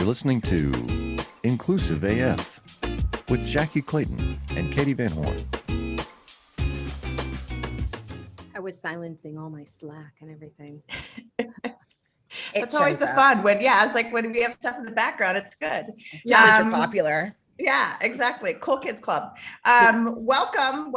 You're listening to Inclusive AF with Jackye Clayton and Katee Van Horn. I was silencing all my Slack and everything. It's always the fun when, I was like, when we have stuff in the background, it's good. You're popular. Yeah, exactly. Cool Kids Club. Welcome.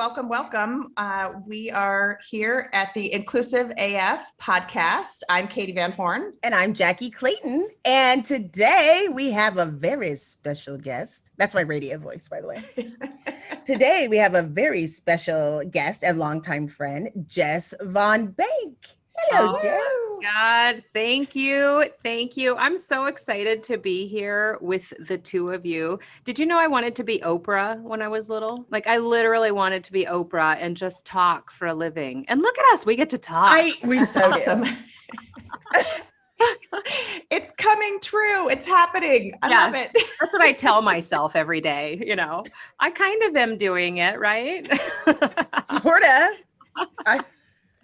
We are here at the Inclusive AF podcast. I'm Katee Van Horn. And I'm Jackye Clayton. And today we have a very special guest. That's my radio voice, by the way. Today we have a very special guest and longtime friend, Jess Von Bank. Hello, Jess. God, thank you. I'm so excited to be here with the two of you. Did you know I wanted to be Oprah when I was little? Like, I literally wanted to be Oprah and just talk for a living. And look at us, we get to talk. We so awesome. It's coming true. It's happening. I love it. That's what I tell myself every day. You know, I kind of am doing it, right? Sorta.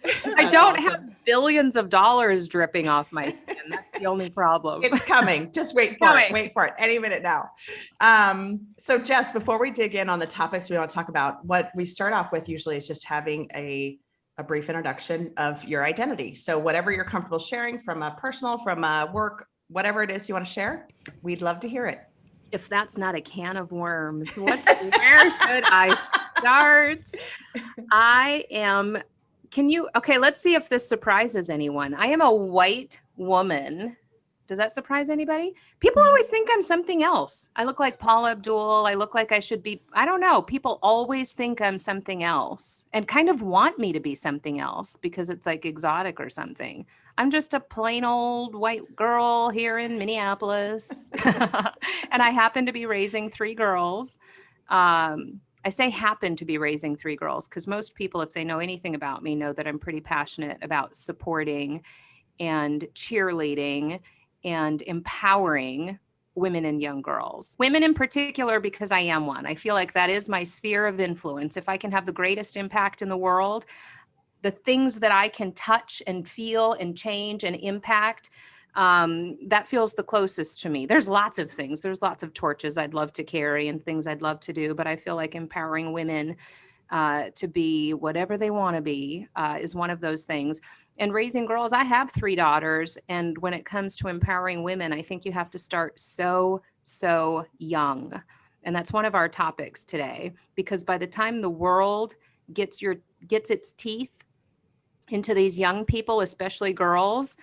I don't have billions of dollars dripping off my skin. That's the only problem. It's coming. Just wait for it. Wait for it. Any minute now. So Jess, before we dig in on the topics we want to talk about, what we start off with usually is just having a brief introduction of your identity. So whatever you're comfortable sharing from a personal, from a work, whatever it is you want to share, we'd love to hear it. If that's not a can of worms, where should I start? Let's see if this surprises anyone. I am a white woman. Does that surprise anybody? People always think I'm something else. I look like Paula Abdul. I look like I should be, I don't know. People always think I'm something else and kind of want me to be something else because it's like exotic or something. I'm just a plain old white girl here in Minneapolis. And I happen to be raising three girls. I say happen to be raising three girls because most people, if they know anything about me, know that I'm pretty passionate about supporting and cheerleading and empowering women and young girls. Women in particular, because I am one. I feel like that is my sphere of influence. If I can have the greatest impact in the world, the things that I can touch and feel and change and impact, that feels the closest to me. There's lots of things. There's lots of torches I'd love to carry and things I'd love to do, but I feel like empowering women to be whatever they want to be is one of those things. And raising girls, I have three daughters. And when it comes to empowering women, I think you have to start so young. And that's one of our topics today, because by the time the world gets its teeth into these young people, especially girls,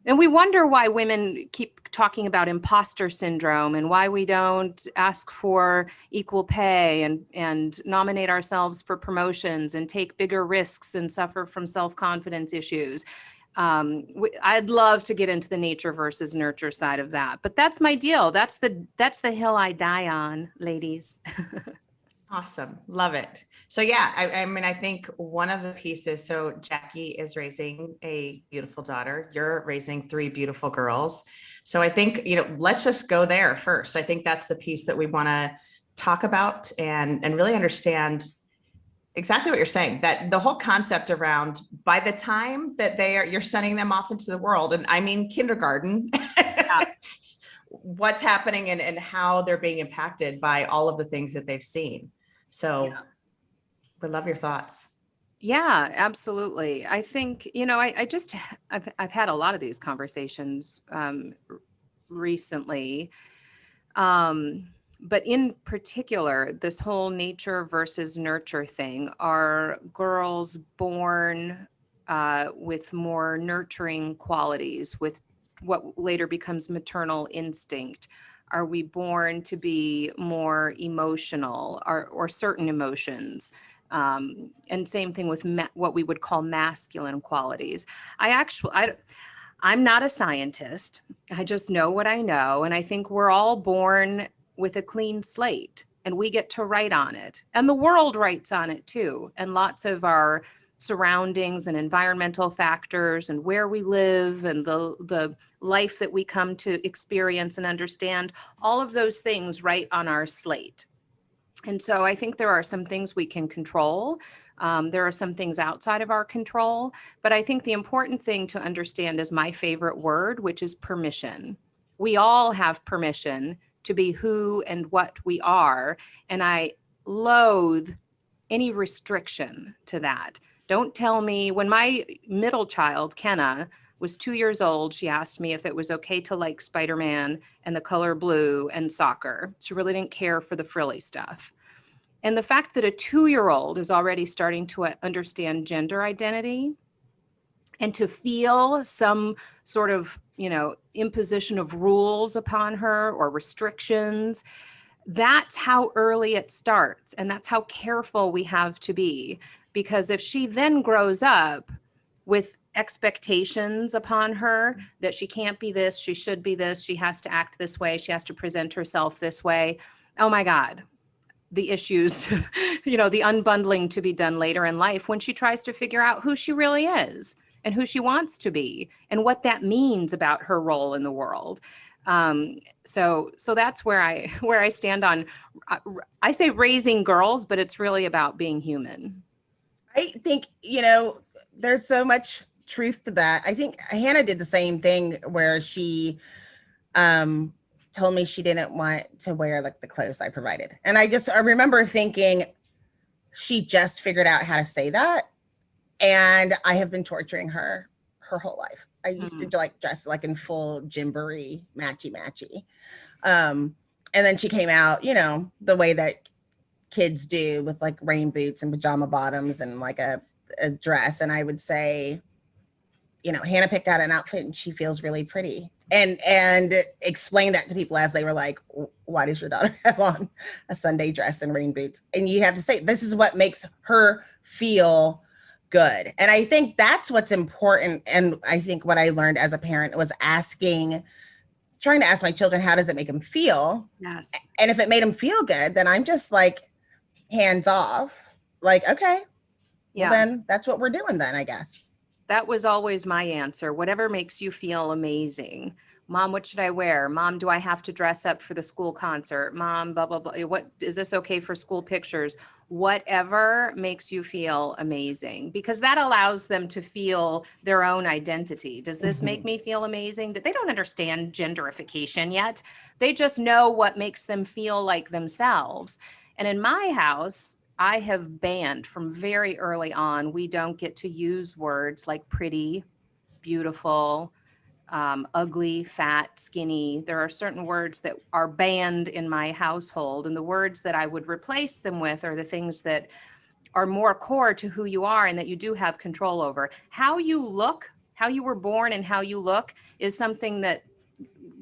and we wonder why women keep talking about impostor syndrome and why we don't ask for equal pay and nominate ourselves for promotions and take bigger risks and suffer from self-confidence issues. I'd love to get into the nature versus nurture side of that, but that's my deal. That's the hill I die on, ladies. Awesome. Love it. So yeah, I think one of the pieces, so Jackye is raising a beautiful daughter. You're raising three beautiful girls. So I think, let's just go there first. I think that's the piece that we want to talk about and really understand exactly what you're saying, that the whole concept around by the time that you're sending them off into the world, and I mean kindergarten, what's happening and how they're being impacted by all of the things that they've seen. So would love your thoughts. Yeah, absolutely. I think, I've had a lot of these conversations recently. But in particular, this whole nature versus nurture thing, are girls born with more nurturing qualities, with what later becomes maternal instinct? Are we born to be more emotional or certain emotions? And same thing with what we would call masculine qualities. I'm not a scientist. I just know what I know. And I think we're all born with a clean slate and we get to write on it. And the world writes on it too. And lots of our surroundings and environmental factors and where we live and the life that we come to experience and understand, all of those things write on our slate. And so I think there are some things we can control. There are some things outside of our control, but I think the important thing to understand is my favorite word, which is permission. we all have permission to be who and what we are. And I loathe any restriction to that. Don't tell me, when my middle child, Kenna, was 2 years old, she asked me if it was okay to like Spider-Man and the color blue and soccer. She really didn't care for the frilly stuff. And the fact that a 2-year-old is already starting to understand gender identity and to feel some sort of, imposition of rules upon her or restrictions, that's how early it starts. And that's how careful we have to be. Because if she then grows up with expectations upon her that she can't be this, she should be this, she has to act this way, she has to present herself this way, oh my God, the issues, the unbundling to be done later in life when she tries to figure out who she really is and who she wants to be and what that means about her role in the world. So that's where I stand on, I say raising girls, but it's really about being human. I think, there's so much truth to that. I think Hannah did the same thing where she told me she didn't want to wear like the clothes I provided. And I remember thinking she just figured out how to say that. And I have been torturing her whole life. I used to like dress like in full gymboree, matchy. And then she came out, the way that kids do with like rain boots and pajama bottoms and like a dress. And I would say, Hannah picked out an outfit and she feels really pretty. And explain that to people as they were like, why does your daughter have on a Sunday dress and rain boots? And you have to say, this is what makes her feel good. And I think that's what's important. And I think what I learned as a parent was trying to ask my children, how does it make them feel? Yes. And if it made them feel good, then I'm just like hands off, like, okay, well, then that's what we're doing then, I guess. That was always my answer. Whatever makes you feel amazing. Mom, what should I wear? Mom, do I have to dress up for the school concert? Mom, blah, blah, blah. What is this okay for school pictures? Whatever makes you feel amazing, because that allows them to feel their own identity. Does this make me feel amazing? They don't understand genderification yet. They just know what makes them feel like themselves. And in my house, I have banned from very early on, we don't get to use words like pretty, beautiful, ugly, fat, skinny. There are certain words that are banned in my household, and the words that I would replace them with are the things that are more core to who you are and that you do have control over. How you look, how you were born and how you look is something that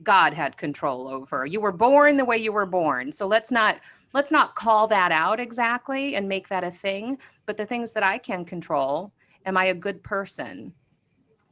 God had control over. You were born the way you were born. So let's not call that out exactly and make that a thing. But the things that I can control, am I a good person?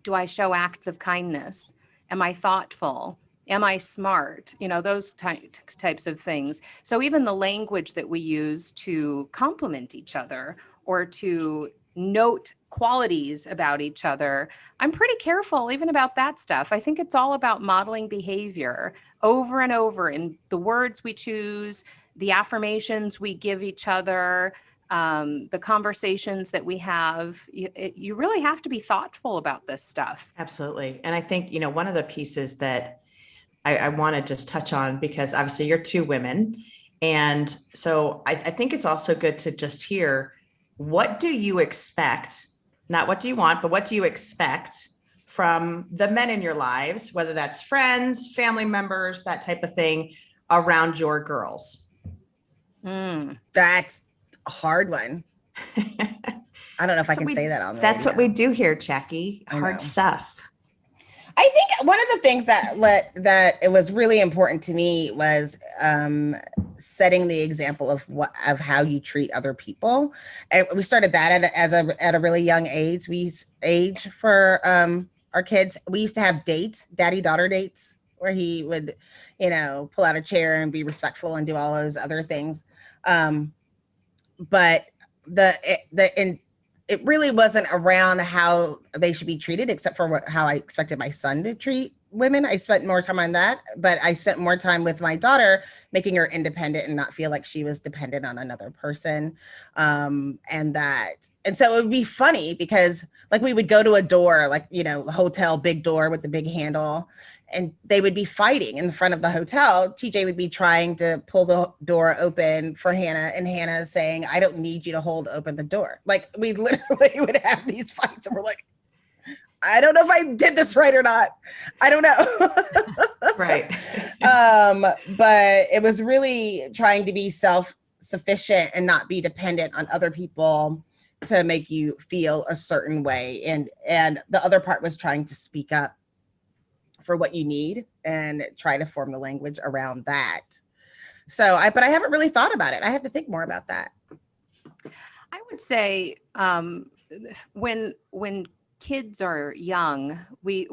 Do I show acts of kindness? Am I thoughtful? Am I smart? Those types of things. So even the language that we use to compliment each other or to note qualities about each other, I'm pretty careful even about that stuff. I think it's all about modeling behavior over and over in the words we choose, the affirmations we give each other, the conversations that we have. You really have to be thoughtful about this stuff. Absolutely. And I think, one of the pieces that I want to just touch on, because obviously you're two women. And so I think it's also good to just hear, what do you expect? Not what do you want, but what do you expect from the men in your lives, whether that's friends, family members, that type of thing, around your girls? That's a hard one. I don't know if I can say that on the That's radio. what we do here, Jackye. Hard stuff. I think one of the things that it was really important to me was setting the example of how you treat other people. And we started that at a really young age. For our kids. We used to have dates, daddy-daughter dates, where he would, pull out a chair and be respectful and do all those other things. But it really wasn't around how they should be treated, except for how I expected my son to treat women. I spent more time on that, but I spent more time with my daughter, making her independent and not feel like she was dependent on another person. And so it would be funny because like we would go to a door, like, hotel, big door with the big handle, and they would be fighting in front of the hotel. TJ would be trying to pull the door open for Hannah, and Hannah saying, I don't need you to hold open the door. Like, we literally would have these fights, and we're like, I don't know if I did this right or not. I don't know. Right. But it was really trying to be self-sufficient and not be dependent on other people to make you feel a certain way. And the other part was trying to speak up for what you need and try to form the language around that. So but I haven't really thought about it. I have to think more about that. I would say when kids are young, we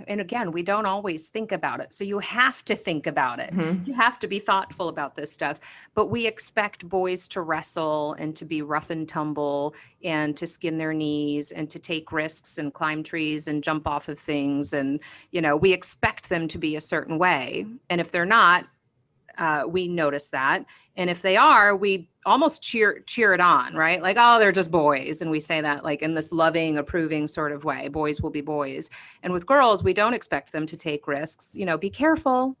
and again, we don't always think about it. So you have to think about it. Mhm. You have to be thoughtful about this stuff. But we expect boys to wrestle and to be rough and tumble and to skin their knees and to take risks and climb trees and jump off of things. And, we expect them to be a certain way. And if they're not, we notice that. And if they are, we almost cheer it on, right? Like, oh, they're just boys. And we say that like in this loving, approving sort of way, boys will be boys. And with girls, we don't expect them to take risks. Be careful.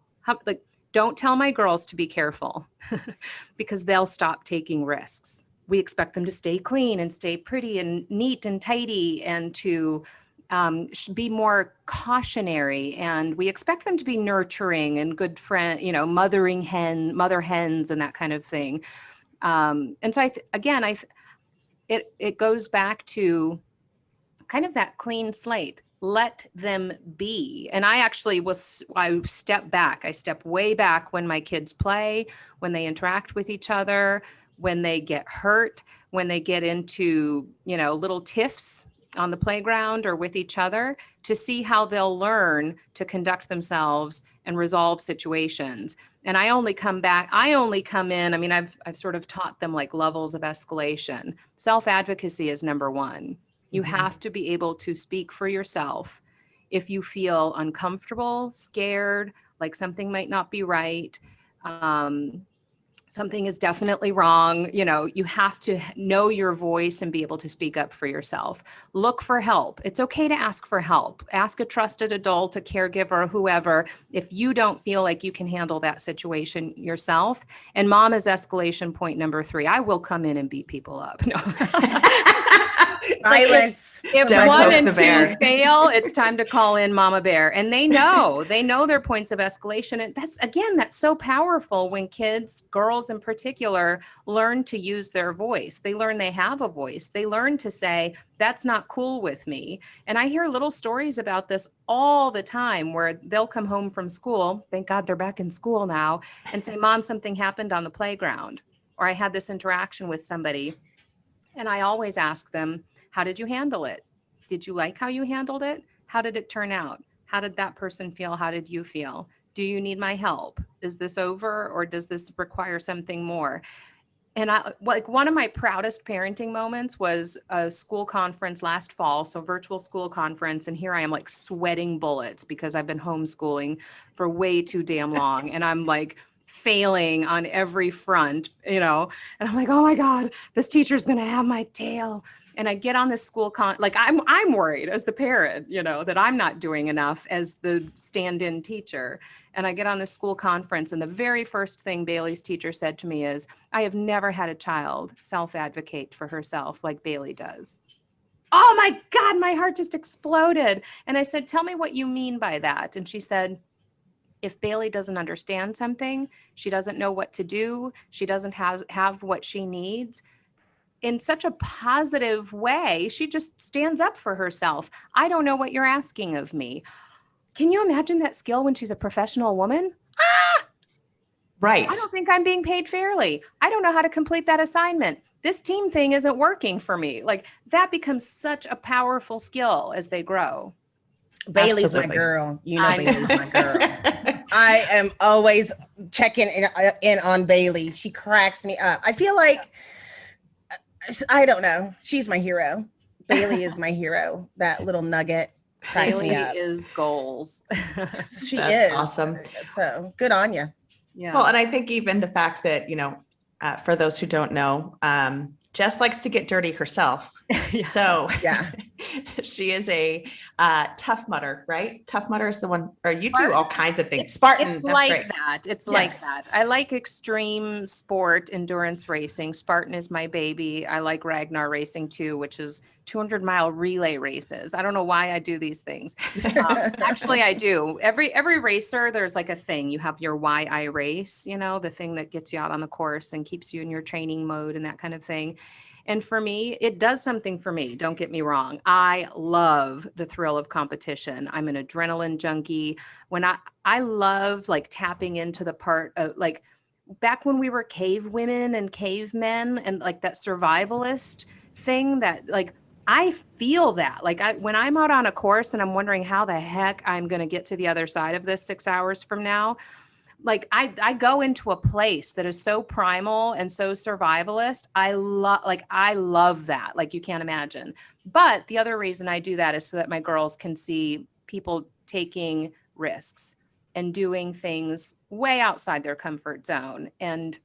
Don't tell my girls to be careful because they'll stop taking risks. We expect them to stay clean and stay pretty and neat and tidy and to be more cautionary, and we expect them to be nurturing and good friend, mother hens and that kind of thing. And so it goes back to kind of that clean slate. Let them be. And I step back. I step way back when my kids play, when they interact with each other, when they get hurt, when they get into, little tiffs on the playground or with each other, to see how they'll learn to conduct themselves and resolve situations. And I only come in, I've sort of taught them like levels of escalation. Self-advocacy is number one. You have to be able to speak for yourself. If you feel uncomfortable, scared, like something might not be right, something is definitely wrong. You have to know your voice and be able to speak up for yourself. Look for help. It's okay to ask for help. Ask a trusted adult, a caregiver, whoever, if you don't feel like you can handle that situation yourself. And mom is escalation point number 3. I will come in and beat people up. No. Silence. If Don't 1 poke and the 2 bear. fail, it's time to call in Mama Bear. And they know their points of escalation. And that's so powerful when kids, girls in particular, learn to use their voice. They learn they have a voice. They learn to say, that's not cool with me. And I hear little stories about this all the time where they'll come home from school. Thank God they're back in school now, and say, Mom, something happened on the playground, or I had this interaction with somebody. And I always ask them, how did you handle it? Did you like how you handled it? How did it turn out? How did that person feel? How did you feel? Do you need my help? Is this over, or does this require something more? And one of my proudest parenting moments was a school conference last fall. So virtual school conference. And here I am like sweating bullets because I've been homeschooling for way too damn long. And I'm like failing on every front, and I'm like, oh my God, this teacher's going to have my tail. And I get on this school I'm worried as the parent, that I'm not doing enough as the stand-in teacher. And I get on the school conference, and the very first thing Bailey's teacher said to me is, I have never had a child self-advocate for herself like Bailey does. Oh my God, my heart just exploded. And I said, tell me what you mean by that. And she said, if Bailey doesn't understand something, she doesn't know what to do, she doesn't have what she needs, in such a positive way, she just stands up for herself. I don't know what you're asking of me. Can you imagine that skill when she's a professional woman? Right. I don't think I'm being paid fairly. I don't know how to complete that assignment. This team thing isn't working for me. Like, that becomes such a powerful skill as they grow. Bailey's Absolutely. my girl. I know. Bailey's my girl. I am always checking in on Bailey. She cracks me up. I feel like, I don't know. She's my hero. Bailey is my hero. That little nugget cracks Bailey me up. is goals. She That's is awesome. So good on you. Yeah. Well, and I think even the fact that, for those who don't know, Jess likes to get dirty herself. Yeah. So Yeah. She is a Tough Mudder, right? Tough Mudder is the one, or you do all kinds of things. Spartan, It's that's like right. that. It's like Yes. that. I like extreme sport, endurance racing. Spartan is my baby. I like Ragnar racing too, which is 200-mile relay races. I don't know why I do these things. Actually, I do. Every racer, there's like a thing. You have your why I race, the thing that gets you out on the course and keeps you in your training mode and that kind of thing. And for me, it does something for me. Don't get me wrong. I love the thrill of competition. I'm an adrenaline junkie. When I love like tapping into the part of like back when we were cave women and cavemen and like that survivalist thing that like I feel that like when I'm out on a course and I'm wondering how the heck I'm going to get to the other side of this 6 hours from now, like I go into a place that is so primal and so survivalist. I love that. Like you can't imagine. But the other reason I do that is so that my girls can see people taking risks and doing things way outside their comfort zone and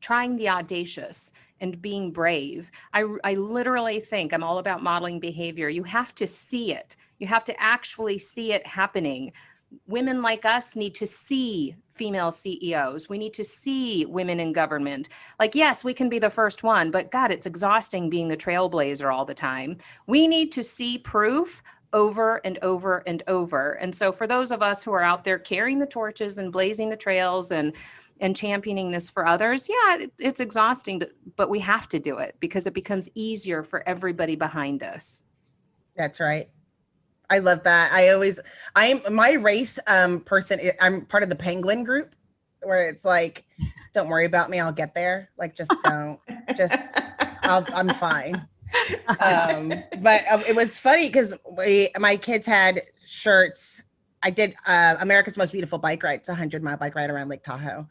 trying the audacious and being brave. I literally think I'm all about modeling behavior. You have to see it. You have to actually see it happening. Women like us need to see female CEOs. We need to see women in government. Like, yes, we can be the first one, but God, it's exhausting being the trailblazer all the time. We need to see proof over and over and over. And so for those of us who are out there carrying the torches and blazing the trails and championing this for others, yeah, it's exhausting, but we have to do it because it becomes easier for everybody behind us. That's right. I love that. I'm my race person. I'm part of the penguin group where it's like, don't worry about me. I'll get there. Like, just don't, I'm fine. But it was funny because my kids had shirts. I did America's Most Beautiful Bike Ride. It's a 100-mile bike ride around Lake Tahoe.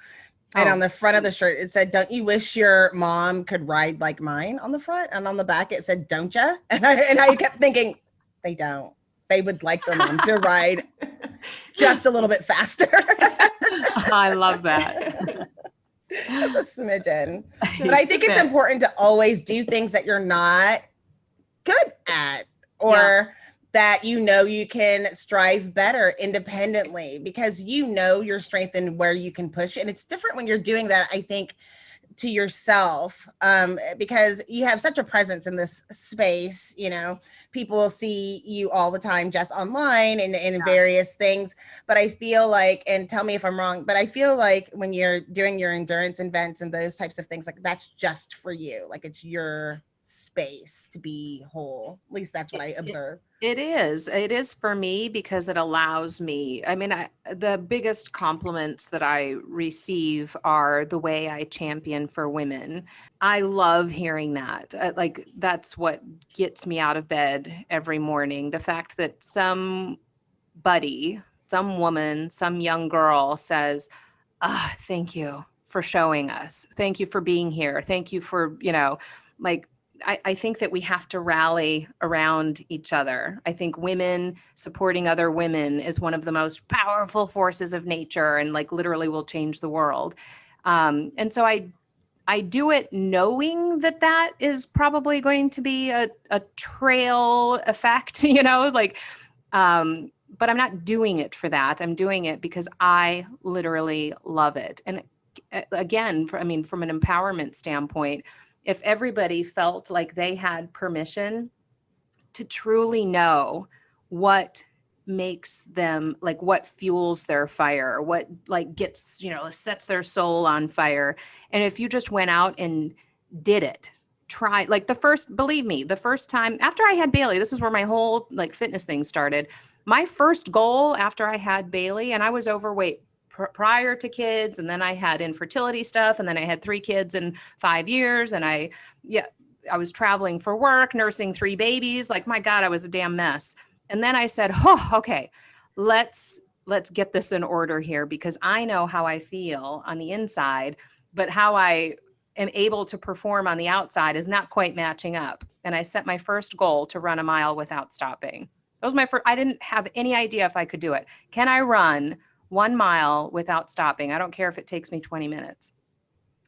And on the front of the shirt, it said, "Don't you wish your mom could ride like mine?" On the front, and on the back, it said, "Don't ya?" And I kept thinking, they don't. They would like their mom to ride just a little bit faster. I love that. Just a smidgen. But I think it's important to always do things that you're not good at or that you can strive better independently because your strength and where you can push. And it's different when you're doing that, I think, to yourself, because you have such a presence in this space. People see you all the time just online and in various things. But I feel like, and tell me if I'm wrong, but I feel like when you're doing your endurance events and those types of things, like that's just for you. Like it's your space to be whole. At least that's what I observe. It is for me because it allows me. I mean, the biggest compliments that I receive are the way I champion for women. I love hearing that. Like that's what gets me out of bed every morning. The fact that some woman, some young girl says, thank you for showing us. Thank you for being here. Thank you for, like, I think that we have to rally around each other. I think women supporting other women is one of the most powerful forces of nature and like literally will change the world. And so I do it knowing that is probably going to be a trail effect, but I'm not doing it for that. I'm doing it because I literally love it. And again, from an empowerment standpoint, if everybody felt like they had permission to truly know what makes them, like what fuels their fire, what like gets, sets their soul on fire. And if you just went out and did it, try, like believe me, the first time after I had Bailey, this is where my whole like fitness thing started. My first goal after I had Bailey, and I was overweight prior to kids, and then I had infertility stuff, and then I had 3 kids in 5 years, and I was traveling for work, nursing 3 babies. Like, my God, I was a damn mess. And then I said, okay, let's get this in order here, because I know how I feel on the inside, but how I am able to perform on the outside is not quite matching up. And I set my first goal to run a mile without stopping. That was my first. I didn't have any idea if I could do it. Can I run 1 mile without stopping? I don't care if it takes me 20 minutes.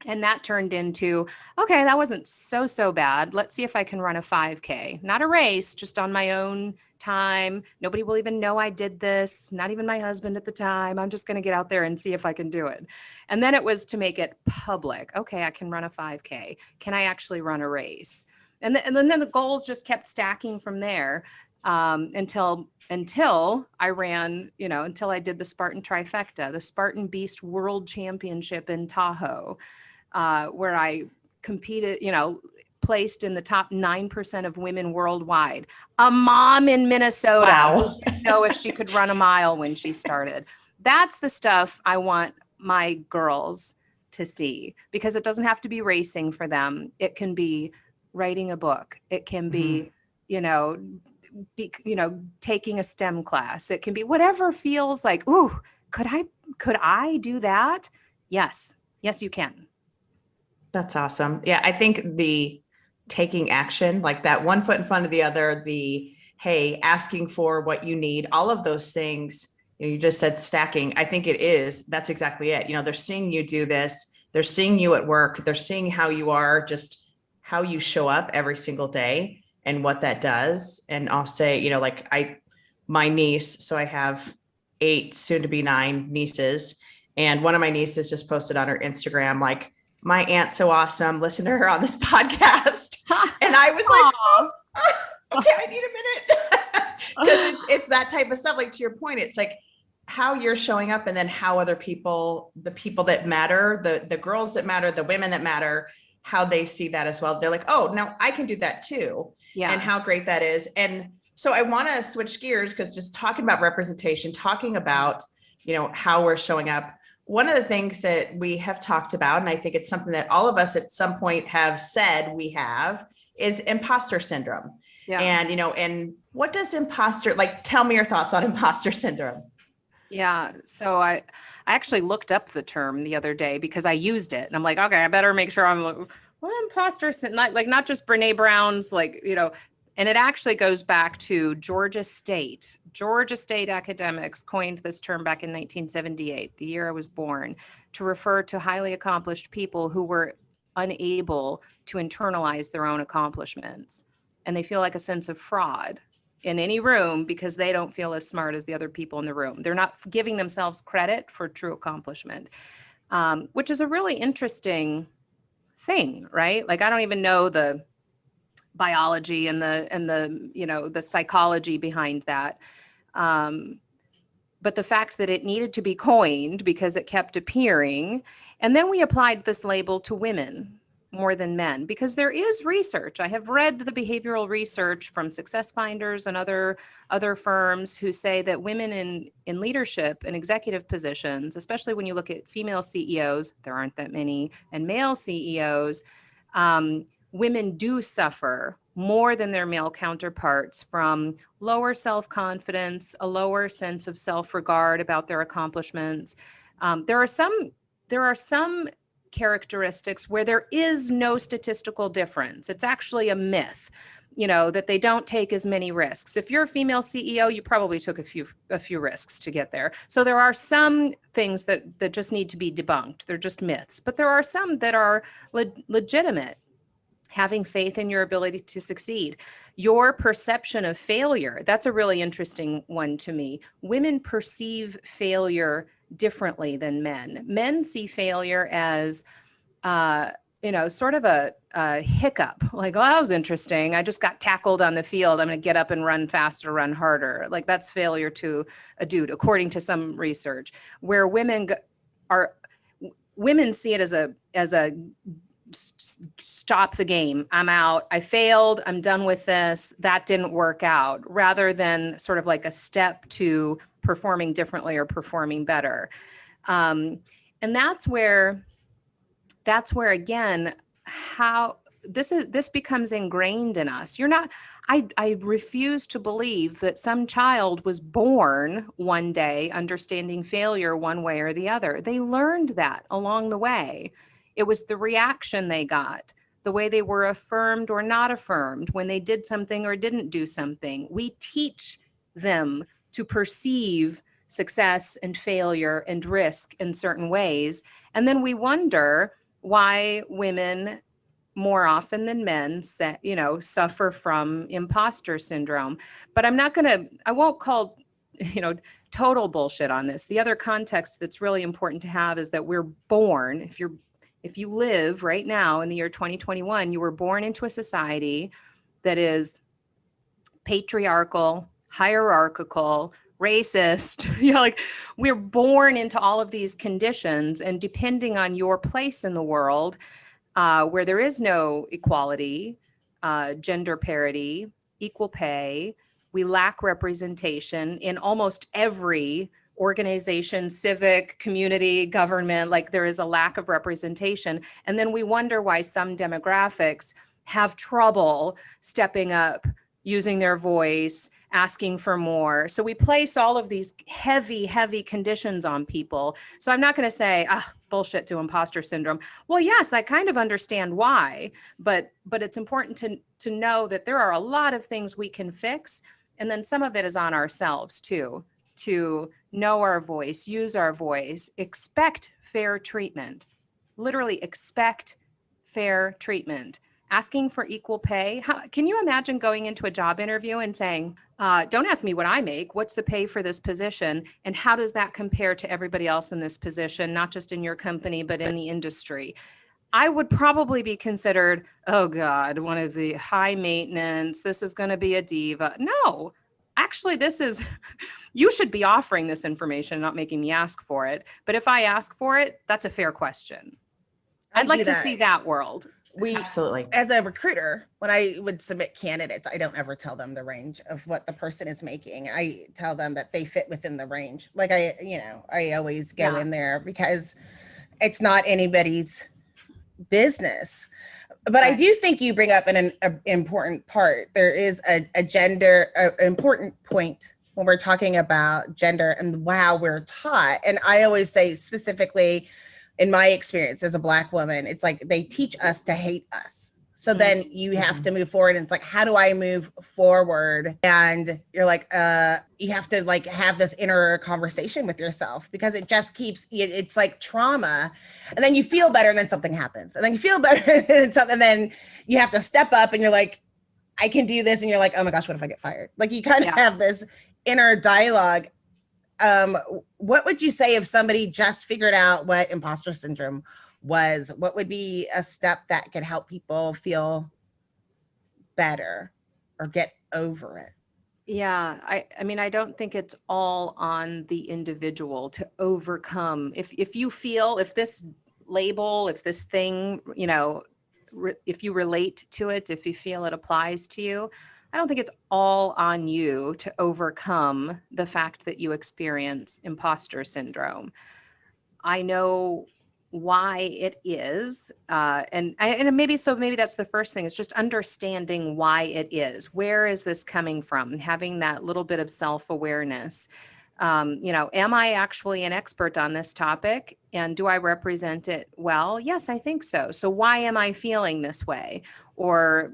And that turned into, okay, that wasn't so bad. Let's see if I can run a 5K, not a race, just on my own time. Nobody will even know I did this, not even my husband at the time. I'm just going to get out there and see if I can do it. And then it was to make it public. Okay, I can run a 5K. Can I actually run a race? And then the goals just kept stacking from there, until I ran, until I did the Spartan trifecta, the Spartan Beast World Championship in Tahoe, where I competed, placed in the top 9% of women worldwide. A mom in Minnesota Wow. who didn't know if she could run a mile when she started. That's the stuff I want my girls to see, because it doesn't have to be racing for them. It can be writing a book. It can be, taking a STEM class. It can be whatever feels like, ooh, could I do that? Yes, you can. That's awesome. Yeah, I think the taking action, like that one foot in front of the other, the, hey, asking for what you need, all of those things, you just said stacking. I think that's exactly it. They're seeing you do this. They're seeing you at work. They're seeing how you are, just how you show up every single day and what that does. And I'll say, my niece, so I have 8, soon to be 9 nieces. And one of my nieces just posted on her Instagram, like, my aunt's so awesome. Listen to her on this podcast. And I was like, okay, I need a minute. Because it's that type of stuff. Like, to your point, it's like how you're showing up, and then how other people, the people that matter, the girls that matter, the women that matter, how they see that as well. They're like, oh, no, I can do that too. Yeah. And how great that is. And so I want to switch gears, because just talking about representation, talking about, how we're showing up. One of the things that we have talked about, and I think it's something that all of us at some point have said we have, is imposter syndrome. Yeah. And, and what does tell me your thoughts on imposter syndrome. Yeah. So I actually looked up the term the other day because I used it, and I'm like, okay, I better make sure I'm like, what imposter syndrome? Like not just Brene Brown's, and it actually goes back to Georgia State. Georgia State academics coined this term back in 1978, the year I was born, to refer to highly accomplished people who were unable to internalize their own accomplishments. And they feel like a sense of fraud in any room because they don't feel as smart as the other people in the room. They're not giving themselves credit for true accomplishment, which is a really interesting thing, right? Like, I don't even know the biology and the psychology behind that. But the fact that it needed to be coined because it kept appearing. And then we applied this label to women more than men, because there is research. I have read the behavioral research from Success Finders and other firms who say that women in leadership and executive positions, especially when you look at female CEOs, there aren't that many, and male CEOs, women do suffer more than their male counterparts from lower self-confidence, a lower sense of self-regard about their accomplishments. There are some characteristics where there is no statistical difference. It's actually a myth, that they don't take as many risks. If you're a female CEO, you probably took a few risks to get there. So there are some things that just need to be debunked. They're just myths, but there are some that are legitimate. Having faith in your ability to succeed. Your perception of failure, that's a really interesting one to me. Women perceive failure differently than men. Men see failure as, sort of a hiccup. Like, oh, that was interesting. I just got tackled on the field. I'm going to get up and run faster, run harder. Like, that's failure to a dude, according to some research. Where women see it as a stop the game. I'm out. I failed. I'm done with this. That didn't work out, rather than sort of like a step to performing differently or performing better. And that's where again, how this becomes ingrained in us. I refuse to believe that some child was born one day understanding failure one way or the other. They learned that along the way. It was the reaction they got, the way they were affirmed or not affirmed, when they did something or didn't do something. We teach them to perceive success and failure and risk in certain ways. And then we wonder, why women more often than men, suffer from imposter syndrome. But I won't call, total bullshit on this. The other context that's really important to have is that we're born, if you live right now in the year 2021, you were born into a society that is patriarchal, hierarchical, racist. Like we're born into all of these conditions, and depending on your place in the world, where there is no equality, gender parity, equal pay, we lack representation in almost every organization, civic, community, government. Like there is a lack of representation. And then we wonder why some demographics have trouble stepping up, using their voice, asking for more. So we place all of these heavy, heavy conditions on people. So I'm not going to say, bullshit to imposter syndrome. Well, yes, I kind of understand why, but it's important to know that there are a lot of things we can fix. And then some of it is on ourselves too, to know our voice, use our voice, expect fair treatment, literally expect fair treatment. Asking for equal pay. Can you imagine going into a job interview and saying, don't ask me what I make, what's the pay for this position? And how does that compare to everybody else in this position, not just in your company, but in the industry? I would probably be considered, oh God, one of the high maintenance, this is going to be a diva. No, actually, you should be offering this information, not making me ask for it. But if I ask for it, that's a fair question. I'd like to see that world. Absolutely. As a recruiter, when I would submit candidates, I don't ever tell them the range of what the person is making. I tell them that they fit within the range. Like I always go in there because it's not anybody's business. But I do think you bring up an important part. There is a gender, important point when we're talking about gender and how we're taught. And I always say specifically, in my experience as a Black woman, it's like they teach us to hate us. So then you have to move forward. And it's like, how do I move forward? And you're like, you have to like have this inner conversation with yourself because it just keeps, it's like trauma. And then you feel better and then something happens. And then you feel better and then you have to step up and you're like, I can do this. And you're like, oh my gosh, what if I get fired? Like you kind of have this inner dialogue. What would you say if somebody just figured out what imposter syndrome was? What would be a step that could help people feel better or get over it? Yeah, I mean, I don't think it's all on the individual to overcome. If you feel, if this label, if this thing, if you relate to it, if you feel it applies to you, I don't think it's all on you to overcome the fact that you experience imposter syndrome. I know why it is, and maybe that's the first thing. It's just understanding why it is. Where is this coming from? Having that little bit of self-awareness. Am I actually an expert on this topic? And do I represent it well? Yes, I think so. So why am I feeling this way? Or,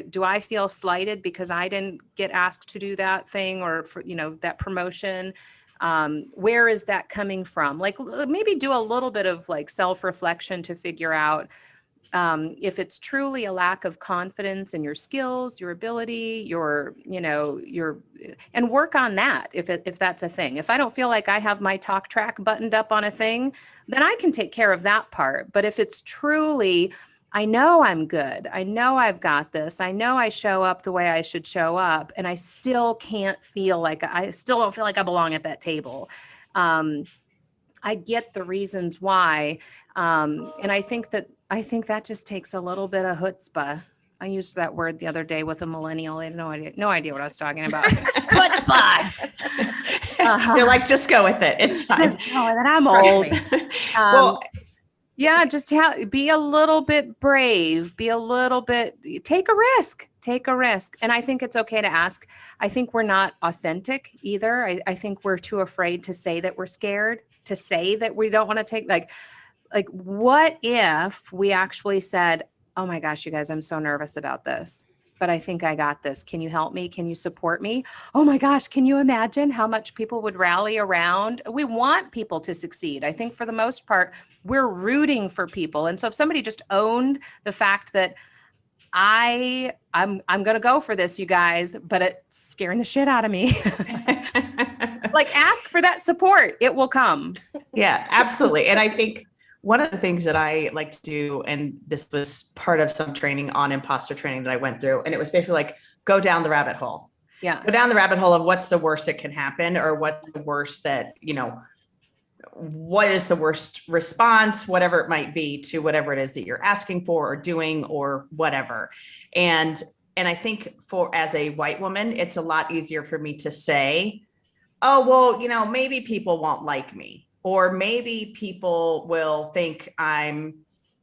do I feel slighted because I didn't get asked to do that thing or for, that promotion? Where is that coming from? Like maybe do a little bit of like self-reflection to figure out if it's truly a lack of confidence in your skills, your ability, and work on that if that's a thing. If I don't feel like I have my talk track buttoned up on a thing, then I can take care of that part. But if it's truly, I know I'm good, I know I've got this, I know I show up the way I should show up, and I still don't feel like I belong at that table. I get the reasons why. And I think that just takes a little bit of chutzpah. I used that word the other day with a millennial. They had no idea what I was talking about. Chutzpah. You're like, just go with it. It's fine. And I'm old. Yeah, just be a little bit brave, take a risk. And I think it's okay to ask. I think we're not authentic either. I think we're too afraid to say that we're scared, to say that we don't want to take, like what if we actually said, oh my gosh, you guys, I'm so nervous about this, but I think I got this. Can you help me? Can you support me? Oh my gosh, can you imagine how much people would rally around? We want people to succeed. I think for the most part, we're rooting for people. And so if somebody just owned the fact that I'm going to go for this, you guys, but it's scaring the shit out of me. Like, ask for that support. It will come. Yeah, absolutely. And I think one of the things that I like to do, and this was part of some training on imposter training that I went through, and it was basically like, go down the rabbit hole. Yeah. Go down the rabbit hole of what's the worst that can happen, or what's the worst that, what is the worst response, whatever it might be to whatever it is that you're asking for or doing or whatever. And I think as a white woman, it's a lot easier for me to say, oh, well, maybe people won't like me, or maybe people will think I'm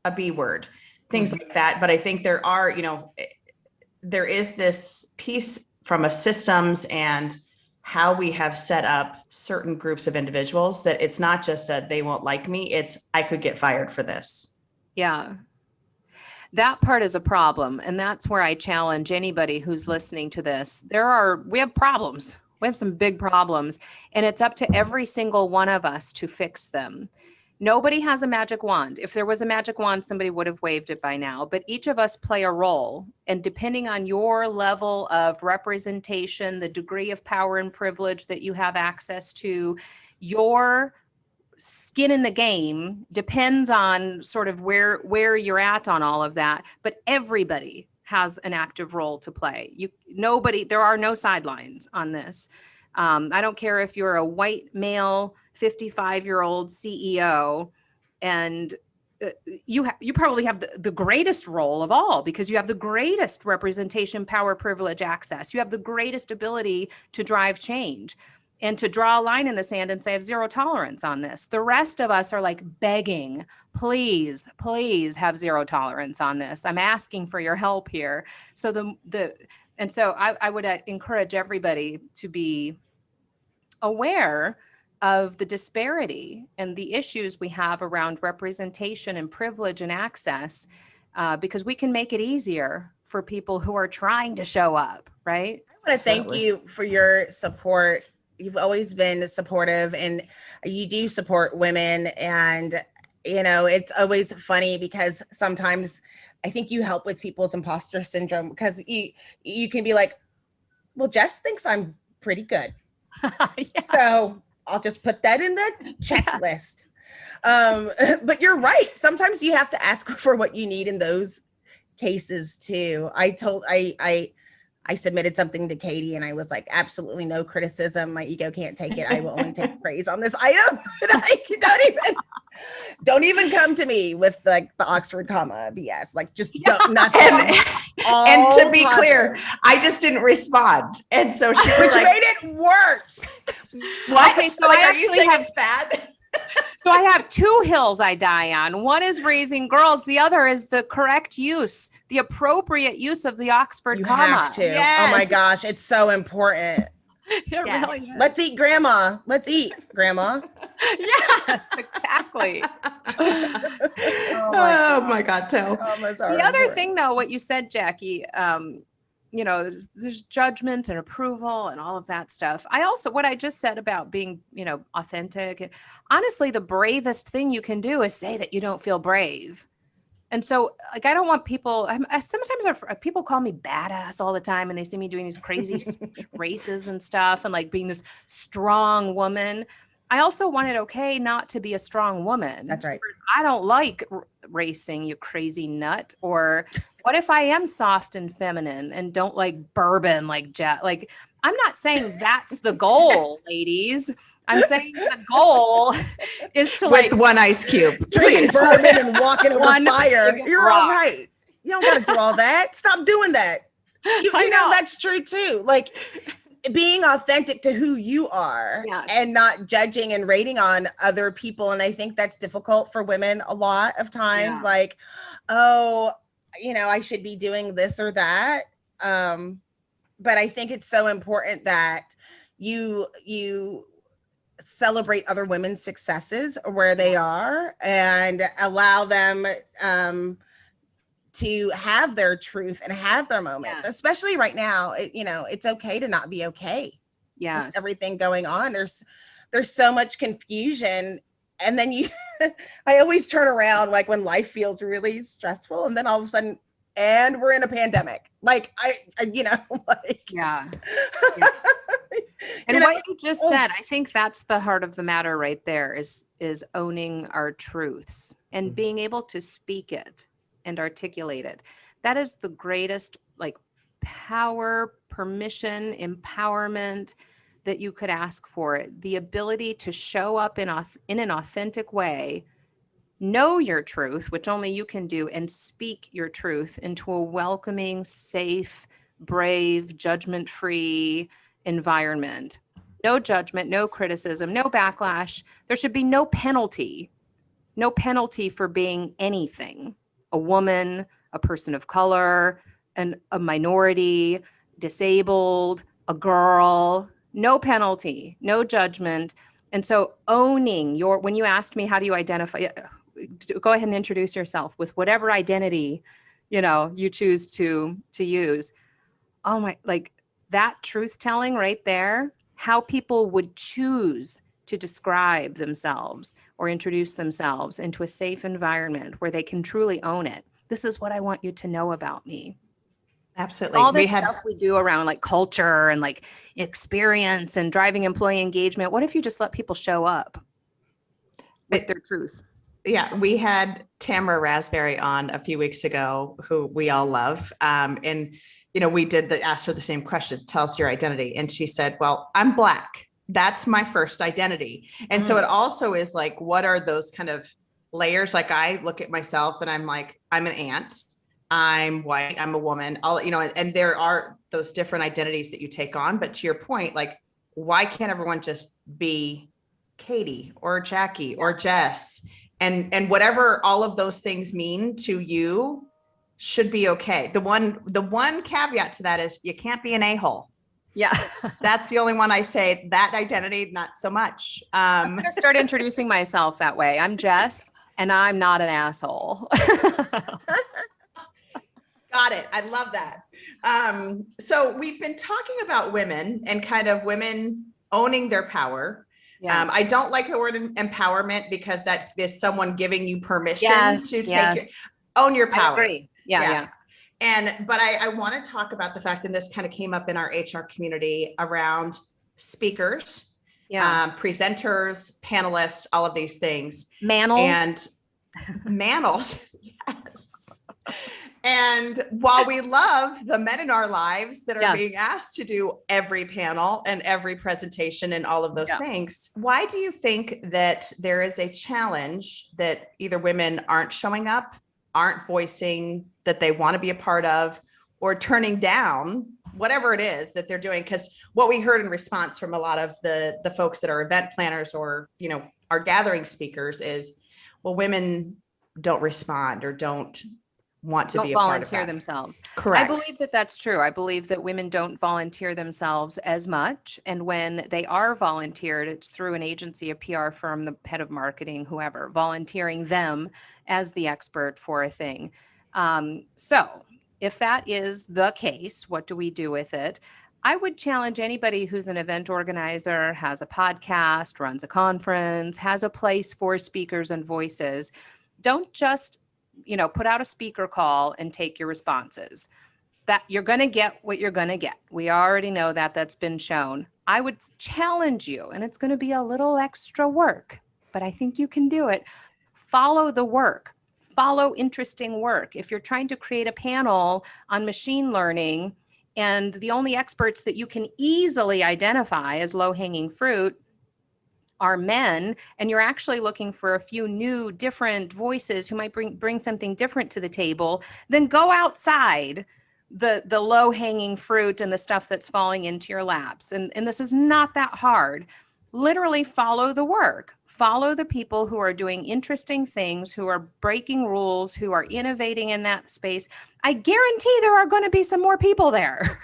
a B word, things like that. But I think there is this piece from a systems and how we have set up certain groups of individuals that it's not just they won't like me, it's I could get fired for this. Yeah. That part is a problem. And that's where I challenge anybody who's listening to this. We have problems. We have some big problems, and it's up to every single one of us to fix them. Nobody has a magic wand. If there was a magic wand, somebody would have waved it by now, but each of us play a role. And depending on your level of representation, the degree of power and privilege that you have access to, your skin in the game depends on sort of where you're at on all of that. But everybody has an active role to play. There are no sidelines on this. I don't care if you're a white male, 55-year-old CEO, and you probably have the greatest role of all, because you have the greatest representation, power, privilege, access. You have the greatest ability to drive change and to draw a line in the sand and say, I have zero tolerance on this. The rest of us are like begging, please have zero tolerance on this. I'm asking for your help here. So so I would encourage everybody to be aware of the disparity and the issues we have around representation and privilege and access, because we can make it easier for people who are trying to show up, right? I want to thank you for your support. You've always been supportive, and you do support women. And, it's always funny because sometimes I think you help with people's imposter syndrome, because you can be like, well, Jess thinks I'm pretty good. Yes. So I'll just put that in the checklist. But you're right. Sometimes you have to ask for what you need in those cases too. I submitted something to Katee and I was like, absolutely no criticism. My ego can't take it. I will only take praise on this item. Don't even come to me with like the Oxford comma BS. Like just don't, nothing. And to be clear, I just didn't respond. And so she was like, made it worse. What? Okay, so like, I are you saying have- it's bad? So I have two hills I die on. One is raising girls. The other is the correct use, the appropriate use of the Oxford You comma. have to. Yes. Oh my gosh, it's so important. It Yes. really is. Let's eat grandma. Let's eat grandma. Yes, exactly. Oh my God, Tell. The other thing, though, what you said, Jackye, there's judgment and approval and all of that stuff. What I just said about being, authentic, honestly, the bravest thing you can do is say that you don't feel brave. And so, like, I don't want people, sometimes people call me badass all the time, and they see me doing these crazy races and stuff and like being this strong woman. I also want it okay not to be a strong woman. That's right. I don't like racing, you crazy nut. Or what if I am soft and feminine and don't like bourbon like Jet? Like, I'm not saying that's the goal, ladies. I'm saying the goal is to With one ice cube, drinking please. bourbon and walking over One fire. big You're rock. all right. You don't got to do all that. Stop doing that. You know that's true too. Like being authentic to who you are, Yes. and not judging and rating on other people. And I think that's difficult for women a lot of times. Yeah. Like, oh, I should be doing this or that. But I think it's so important that you celebrate other women's successes where they are and allow them to have their truth and have their moments, Yes. especially right now. It's okay to not be okay. Yes. Everything going on. There's so much confusion. And then I always turn around like when life feels really stressful, and then all of a sudden, and we're in a pandemic. Like I like Yeah. Yeah. And what you just said, I think that's the heart of the matter right there, is owning our truths and being able to speak it and articulate it. That is the greatest like power, permission, empowerment that you could ask for. It. The ability to show up in an authentic way, know your truth, which only you can do, and speak your truth into a welcoming, safe, brave, judgment-free environment. No judgment, no criticism, no backlash. There should be no penalty for being anything. A woman, a person of color, a minority, disabled, a girl, no penalty, no judgment. And so owning when you asked me, how do you identify, go ahead and introduce yourself with whatever identity, you choose to use. Oh my, like that truth telling right there, how people would choose to describe themselves or introduce themselves into a safe environment where they can truly own it. This is what I want you to know about me. Absolutely. All this stuff we do around like culture and like experience and driving employee engagement. What if you just let people show up with their truth? Yeah, we had Tamara Raspberry on a few weeks ago, who we all love. And we asked her the same questions. Tell us your identity. And she said, well, I'm Black. That's my first identity. And so it also is like, what are those kind of layers? Like I look at myself and I'm like, I'm an aunt, I'm white, I'm a woman, and there are those different identities that you take on. But to your point, like, why can't everyone just be Katee or Jackye or Jess? And whatever all of those things mean to you should be okay. The one caveat to that is you can't be an a-hole. Yeah. That's the only one I say. That identity, not so much. I'm going to start introducing myself that way. I'm Jess, and I'm not an asshole. Got it. I love that. So we've been talking about women and kind of women owning their power. Yeah. I don't like the word empowerment, because that is someone giving you permission to own your power. I agree. Yeah. But I want to talk about the fact, and this kind of came up in our HR community, around speakers, presenters, panelists, all of these things. Mannels. Yes. And while we love the men in our lives that are being asked to do every panel and every presentation and all of those things, why do you think that there is a challenge that either women aren't showing up, aren't voicing that they want to be a part of, or turning down whatever it is that they're doing? Because what we heard in response from a lot of the folks that are event planners or, are gathering speakers is, well, women don't respond or don't want to be a part of that. Volunteer themselves. Correct. I believe that that's true. I believe that women don't volunteer themselves as much. And when they are volunteered, it's through an agency, a PR firm, the head of marketing, whoever, volunteering them as the expert for a thing. So if that is the case, what do we do with it? I would challenge anybody who's an event organizer, has a podcast, runs a conference, has a place for speakers and voices. Don't just put out a speaker call and take your responses. That you're going to get what you're going to get. We already know that. That's been shown. I would challenge you, and it's going to be a little extra work, but I think you can do it. Follow the work. Follow interesting work. If you're trying to create a panel on machine learning and the only experts that you can easily identify as low-hanging fruit are men, and you're actually looking for a few new, different voices who might bring something different to the table, then go outside the low-hanging fruit and the stuff that's falling into your laps. And this is not that hard. Literally follow the work. Follow the people who are doing interesting things, who are breaking rules, who are innovating in that space. I guarantee there are going to be some more people there.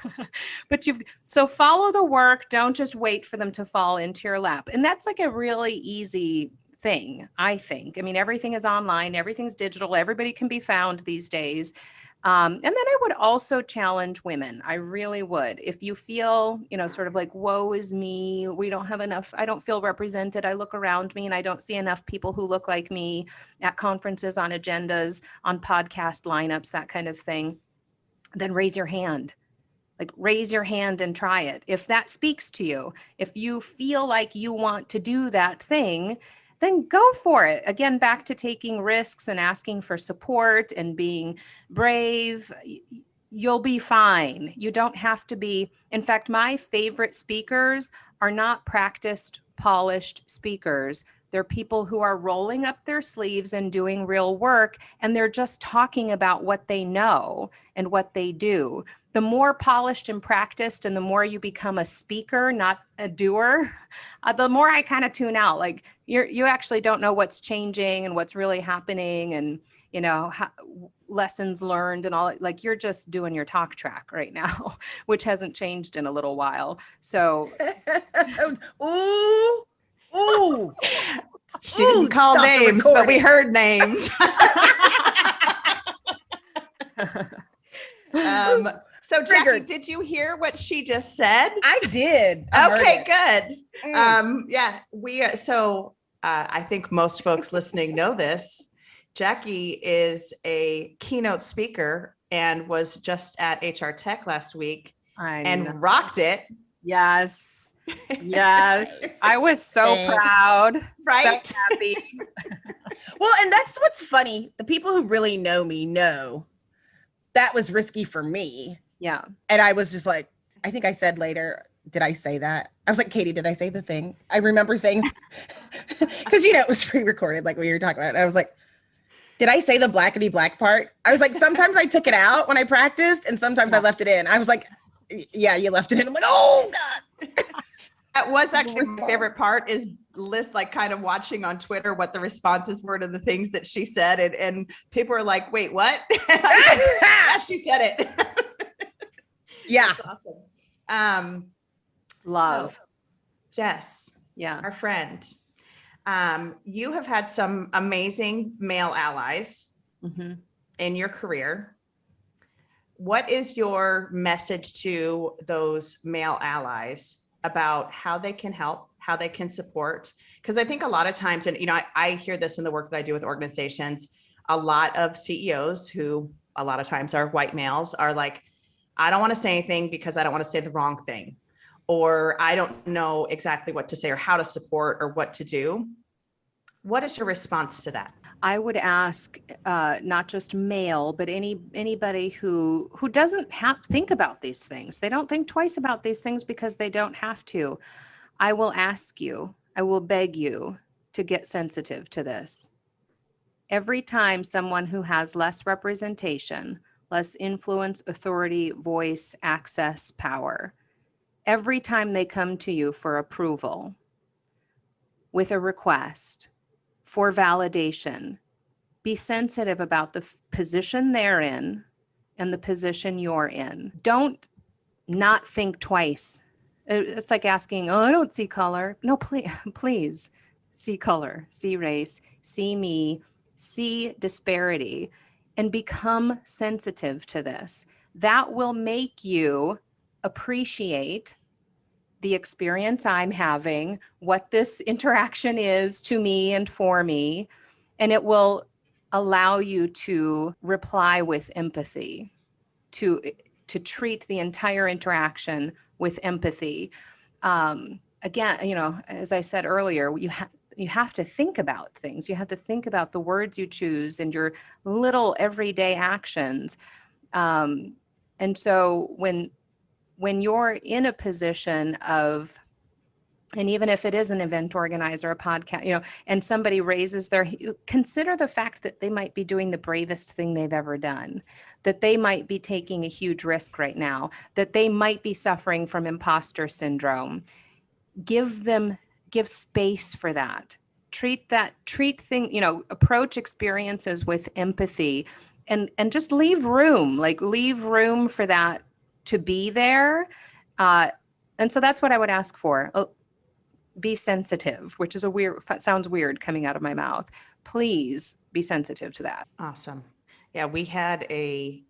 So follow the work. Don't just wait for them to fall into your lap. And that's like a really easy thing, I think. I mean, everything is online, everything's digital, everybody can be found these days. And then I would also challenge women. I really would. If you feel, sort of like, woe is me, we don't have enough, I don't feel represented. I look around me and I don't see enough people who look like me at conferences, on agendas, on podcast lineups, that kind of thing. Then raise your hand. Like, raise your hand and try it. If that speaks to you, if you feel like you want to do that thing, then go for it. Again, back to taking risks and asking for support and being brave. You'll be fine. You don't have to be. In fact, my favorite speakers are not practiced, polished speakers. They're people who are rolling up their sleeves and doing real work, and they're just talking about what they know and what they do. The more polished and practiced and the more you become a speaker, not a doer, the more I kind of tune out. Like, you actually don't know what's changing and what's really happening, and lessons learned and all. Like, you're just doing your talk track right now, which hasn't changed in a little while. So ooh. She didn't call names, but we heard names. So Jackye, did you hear what she just said? I did. Okay, good. Yeah, I think most folks listening know this. Jackye is a keynote speaker and was just at HR Tech last week and rocked it. Yes. Yes. I was so proud. Right? So happy. Well, and that's what's funny. The people who really know me know that was risky for me. Yeah. And I was just like, I think I said later, did I say that? I was like, Katee, did I say the thing? I remember saying, because, it was pre-recorded, like we were talking about. I was like, did I say the blackety black part? I was like, sometimes I took it out when I practiced and sometimes I left it in. I was like, yeah, you left it in. I'm like, oh God. That was actually my favorite part, is like kind of watching on Twitter what the responses were to the things that she said. And people are like, wait, what? Yeah, she said it. Yeah. That's awesome. Love. So, Jess, our friend, you have had some amazing male allies in your career. What is your message to those male allies about how they can help, how they can support? Because I think a lot of times, and I hear this in the work that I do with organizations, a lot of CEOs who a lot of times are white males are like, I don't want to say anything because I don't want to say the wrong thing, or I don't know exactly what to say or how to support or what to do. What is your response to that? I would ask not just male, but anybody who doesn't think about these things. They don't think twice about these things because they don't have to. I will ask you, I will beg you to get sensitive to this. Every time someone who has less representation, less influence, authority, voice, access, power, every time they come to you for approval with a request for validation, be sensitive about the position they're in and the position you're in. Don't not think twice. It's like asking, oh, I don't see color. No, please see color, see race, see me, see disparity, and become sensitive to this. That will make you appreciate the experience I'm having, what this interaction is to me and for me, and it will allow you to reply with empathy, to treat the entire interaction with empathy. Again, as I said earlier, you have to think about things. You have to think about the words you choose and your little everyday actions. And so when you're in a position of, and even if it is an event organizer, a podcast, and somebody raises consider the fact that they might be doing the bravest thing they've ever done, that they might be taking a huge risk right now, that they might be suffering from impostor syndrome. Give space for that. Approach experiences with empathy and just leave room for that to be there. And so that's what I would ask for. be sensitive, which is sounds weird coming out of my mouth. Please be sensitive to that. Awesome. Yeah, we had a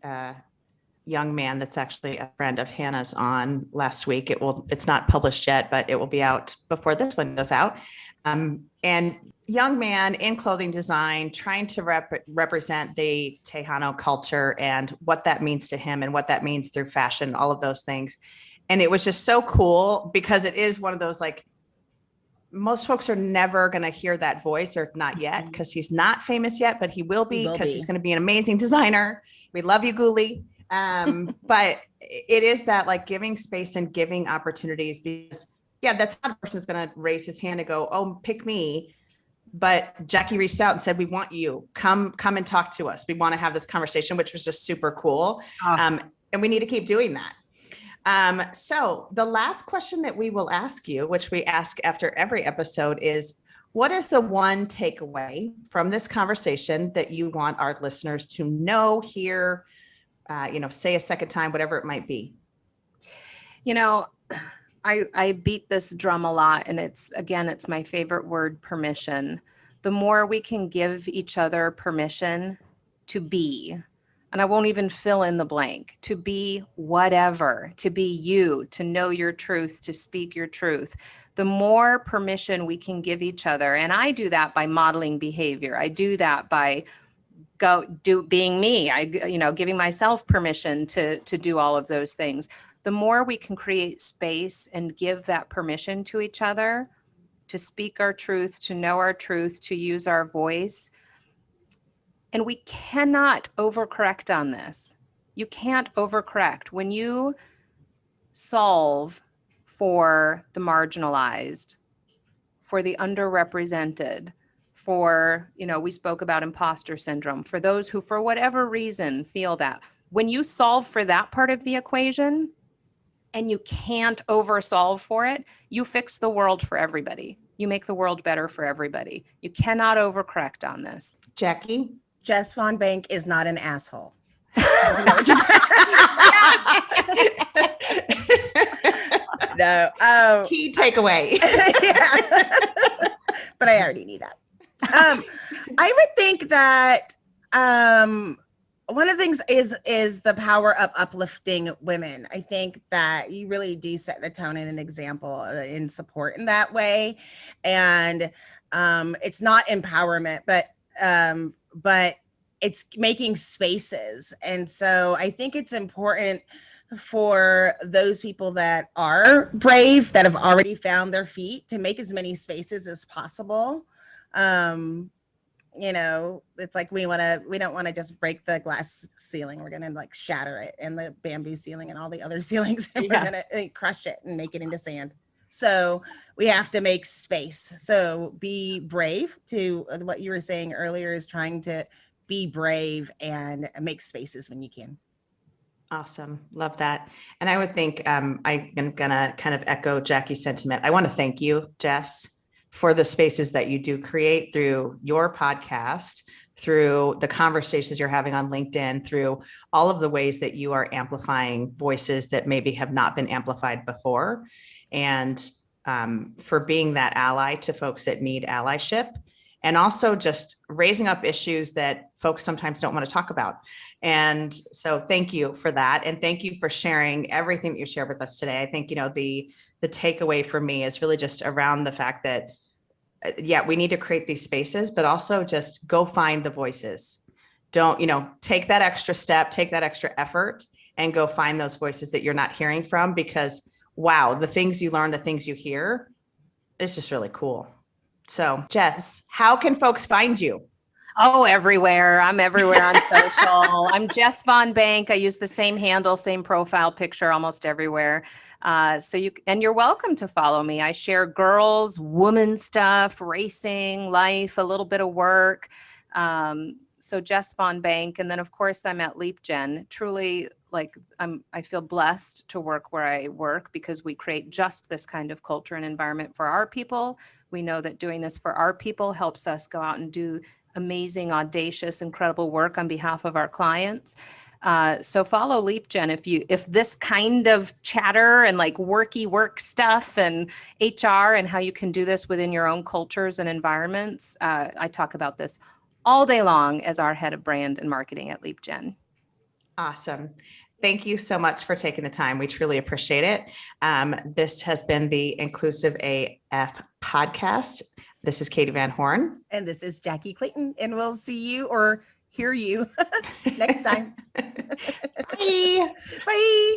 young man that's actually a friend of Hannah's on last week. It's not published yet, but it will be out before this one goes out. And young man in clothing design, trying to represent the Tejano culture and what that means to him and what that means through fashion, all of those things. And it was just so cool because it is one of those, like, most folks are never going to hear that voice, or not yet, because he's not famous yet, but he will be, because he's going to be an amazing designer. We love you, Ghoulie. But it is that, like, giving space and giving opportunities, because that's not a person who's going to raise his hand and go, oh, pick me. But Jackye reached out and said, we want you, come and talk to us. We want to have this conversation, which was just super cool. And we need to keep doing that. So the last question that we will ask you, which we ask after every episode, is what is the one takeaway from this conversation that you want our listeners to know, hear, say a second time, whatever it might be? I beat this drum a lot, and it's my favorite word, permission. The more we can give each other permission to be, and I won't even fill in the blank, to be whatever, to be you, to know your truth, to speak your truth, the more permission we can give each other. And I do that by modeling behavior. I do that by being me. Giving myself permission to do all of those things. The more we can create space and give that permission to each other, to speak our truth, to know our truth, to use our voice. And we cannot overcorrect on this. You can't overcorrect. When you solve for the marginalized, for the underrepresented, for, we spoke about impostor syndrome, for those who, for whatever reason, feel that. When you solve for that part of the equation, and you can't oversolve for it, you fix the world for everybody. You make the world better for everybody. You cannot overcorrect on this. Jackye? Jess Von Bank is not an asshole. No. Key takeaway. But I already knew that. I would think that one of the things is the power of uplifting women. I think that you really do set the tone and an example in support in that way. And it's not empowerment, but it's making spaces. And so I think it's important for those people that are brave, that have already found their feet, to make as many spaces as possible. It's like we don't want to just break the glass ceiling. We're gonna like shatter it, and the bamboo ceiling and all the other ceilings, and we're gonna crush it and make it into sand. So we have to make space. So be brave. To what you were saying earlier, is trying to be brave and make spaces when you can. Awesome. Love that. And I would think I'm going to kind of echo Jackie's sentiment. I want to thank you, Jess, for the spaces that you do create through your podcast, through the conversations you're having on LinkedIn, through all of the ways that you are amplifying voices that maybe have not been amplified before. And for being that ally to folks that need allyship, and also just raising up issues that folks sometimes don't want to talk about. And so thank you for that. And thank you for sharing everything that you shared with us today. I think, the takeaway for me is really just around the fact that, we need to create these spaces, but also just go find the voices. Don't, take that extra step, take that extra effort, and go find those voices that you're not hearing from, because wow, the things you learn, the things you hear, it's just really cool. So Jess, how can folks find you? Oh, everywhere. I'm everywhere on social. I'm Jess Von Bank. I use the same handle, same profile picture almost everywhere. You're welcome to follow me. I share girls, woman stuff, racing, life, a little bit of work. So Jess Von Bank. And then of course I'm at Leapgen. Truly, I feel blessed to work where I work, because we create just this kind of culture and environment for our people. We know that doing this for our people helps us go out and do amazing, audacious, incredible work on behalf of our clients. So follow Leapgen if this kind of chatter and like work stuff and HR and how you can do this within your own cultures and environments. I talk about this all day long as our head of brand and marketing at Leapgen. Awesome. Thank you so much for taking the time. We truly appreciate it. This has been the Inclusive AF podcast. This is Katie Van Horn. And this is Jackye Clayton. And we'll see you or hear you next time. Bye. Bye.